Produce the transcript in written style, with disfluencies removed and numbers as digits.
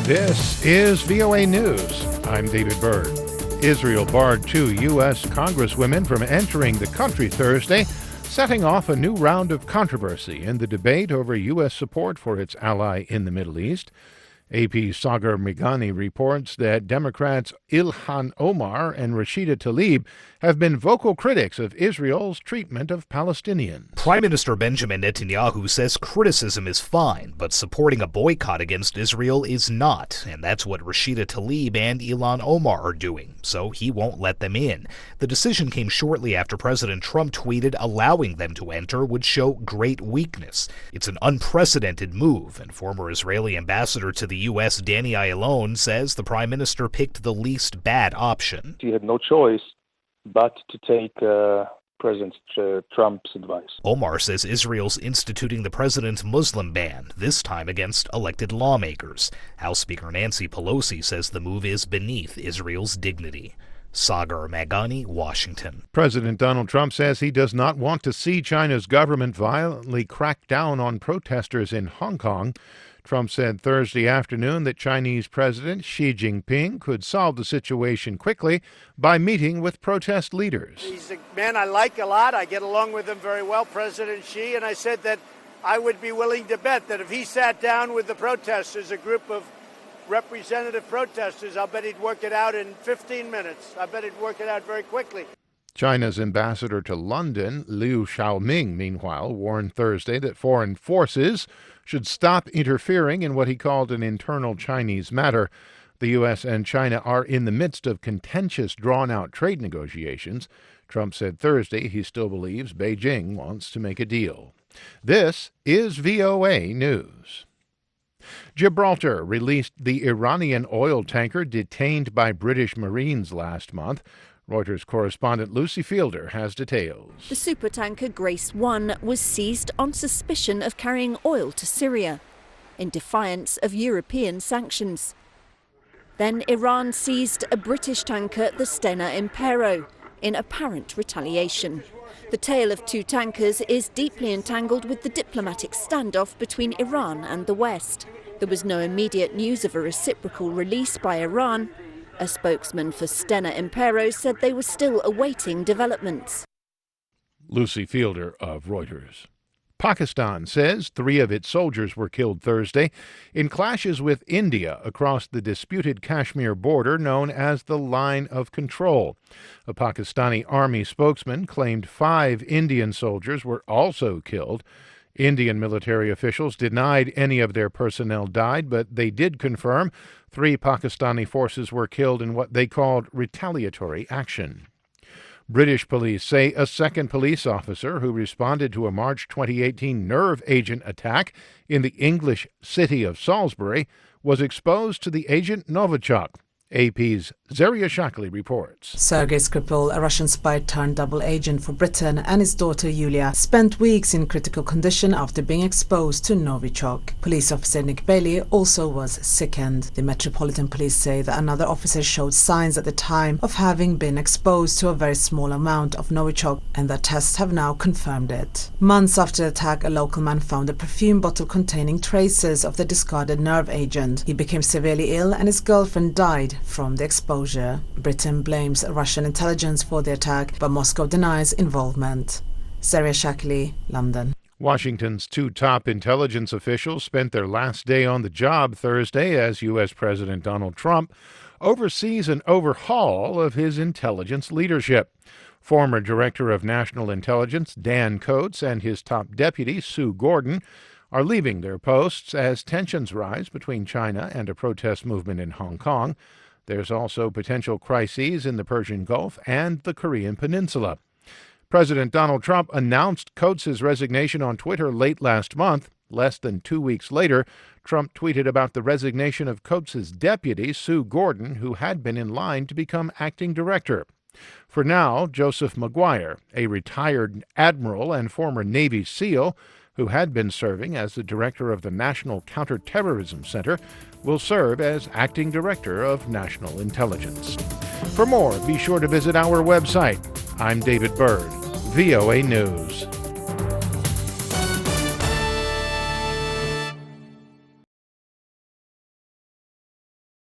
This is VOA News. I'm David Byrd. Israel barred 2 U.S. congresswomen from entering the country Thursday, setting off a new round of controversy in the debate over U.S. support for its ally in the Middle East. AP's Sagar Meghani reports that Democrats Ilhan Omar and Rashida Tlaib have been vocal critics of Israel's treatment of Palestinians. Prime Minister Benjamin Netanyahu says criticism is fine, but supporting a boycott against Israel is not, and that's what Rashida Tlaib and Ilhan Omar are doing, so he won't let them in. The decision came shortly after President Trump tweeted allowing them to enter would show great weakness. It's an unprecedented move, and former Israeli ambassador to the U.S. Danny Ayalon says the Prime Minister picked the least bad option. He had no choice but to take President Trump's advice. Omar says Israel's instituting the president's Muslim ban, this time against elected lawmakers. House Speaker Nancy Pelosi says the move is beneath Israel's dignity. Sagar Meghani, Washington. President Donald Trump says he does not want to see China's government violently crack down on protesters in Hong Kong. Trump said Thursday afternoon that Chinese President Xi Jinping could solve the situation quickly by meeting with protest leaders. He's a man I like a lot. I get along with him very well, President Xi, and I said that I would be willing to bet that if he sat down with the protesters, a group of representative protesters, I'll bet he'd work it out in 15 minutes. I bet he'd work it out very quickly. China's ambassador to London, Liu Xiaoming, meanwhile, warned Thursday that foreign forces should stop interfering in what he called an internal Chinese matter. The U.S. and China are in the midst of contentious, drawn-out trade negotiations. Trump said Thursday he still believes Beijing wants to make a deal. This is VOA News. Gibraltar released the Iranian oil tanker detained by British Marines last month. Reuters correspondent Lucy Fielder has details. The supertanker Grace 1 was seized on suspicion of carrying oil to Syria, in defiance of European sanctions. Then Iran seized a British tanker, the Stena Impero, in apparent retaliation. The tale of 2 tankers is deeply entangled with the diplomatic standoff between Iran and the West. There was no immediate news of a reciprocal release by Iran. A spokesman for Stena Impero said they were still awaiting developments. Lucy Fielder of Reuters. Pakistan says 3 of its soldiers were killed Thursday in clashes with India across the disputed Kashmir border known as the Line of Control. A Pakistani army spokesman claimed 5 Indian soldiers were also killed. Indian military officials denied any of their personnel died, but they did confirm 3 Pakistani forces were killed in what they called retaliatory action. British police say a second police officer who responded to a March 2018 nerve agent attack in the English city of Salisbury was exposed to the agent Novichok. AP's Zaria Shakli reports. Sergei Skripal, a Russian spy turned double agent for Britain, and his daughter Yulia spent weeks in critical condition after being exposed to Novichok. Police officer Nick Bailey also was sickened. The Metropolitan Police say that another officer showed signs at the time of having been exposed to a very small amount of Novichok, and that tests have now confirmed it. Months after the attack, a local man found a perfume bottle containing traces of the discarded nerve agent. He became severely ill and his girlfriend died from the exposure. Britain blames Russian intelligence for the attack, but Moscow denies involvement. Zaria Shakli, London. Washington's 2 top intelligence officials spent their last day on the job Thursday as U.S. President Donald Trump oversees an overhaul of his intelligence leadership. Former Director of National Intelligence Dan Coats and his top deputy Sue Gordon are leaving their posts as tensions rise between China and a protest movement in Hong Kong. There's also potential crises in the Persian Gulf and the Korean Peninsula. President Donald Trump announced Coates' resignation on Twitter late last month. Less than 2 weeks later, Trump tweeted about the resignation of Coates' deputy, Sue Gordon, who had been in line to become acting director. For now, Joseph Maguire, a retired admiral and former Navy SEAL, who had been serving as the director of the National Counterterrorism Center, will serve as acting director of national intelligence. For more, be sure to visit our website. I'm David Byrd, VOA News.